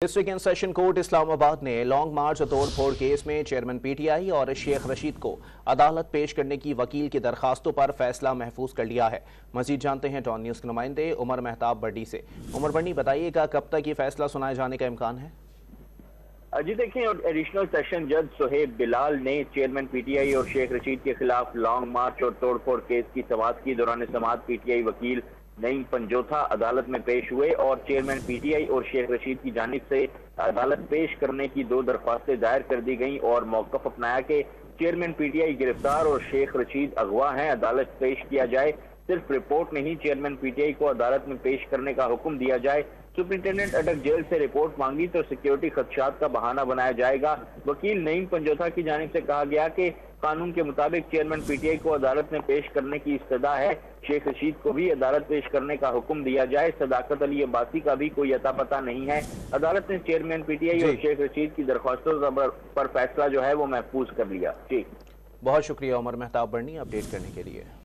District and session court Islamabad ने long मार्च तोड़फोड़ case में चेयरमैन पीटीआई और शेख रशीद को अदालत पेश करने की वकील की दरखास्तों पर फैसला महफूज कर लिया है। मजीद जानते हैं टॉन न्यूज़ के नुमाइंदे उमर मेहताब बड्डी से। उमर बड्डी, बताइएगा कब तक ये फैसला सुनाए जाने का इम्कान है? जी देखिए, एडिशनल सेशन जज सुहेब बिलाल ने चेयरमैन पीटीआई और शेख रशीद के खिलाफ लॉन्ग मार्च और तोड़फोड़ केस की समाअत की। दौरान समाअत पीटीआई वकील नईम पंजोथा अदालत में पेश हुए और चेयरमैन पीटीआई और शेख रशीद की जानिब से अदालत पेश करने की 2 दरख्वास्तें दायर कर दी गईं और मौक़िफ़ अपनाया कि चेयरमैन पीटीआई गिरफ्तार और शेख रशीद अगवा हैं, अदालत पेश किया जाए। सिर्फ रिपोर्ट नहीं, चेयरमैन पीटीआई को अदालत में पेश करने का हुक्म दिया जाए। सुप्रिंटेंडेंट अटक जेल से रिपोर्ट मांगी तो सिक्योरिटी खदशात का बहाना बनाया जाएगा। वकील नईम पंजोथा की जानिब से कहा गया कि कानून के मुताबिक चेयरमैन पीटीआई को अदालत में पेश करने की इस्तदा है। शेख रशीद को भी अदालत पेश करने का हुक्म दिया जाए। सदाकत अली अब्बासी का भी कोई अता पता नहीं है। अदालत ने चेयरमैन पीटीआई और शेख रशीद की दरख्वास्तों पर फैसला जो है वो महफूज कर लिया। जी, बहुत शुक्रिया उमर मेहताब बड्डी अपडेट करने के लिए।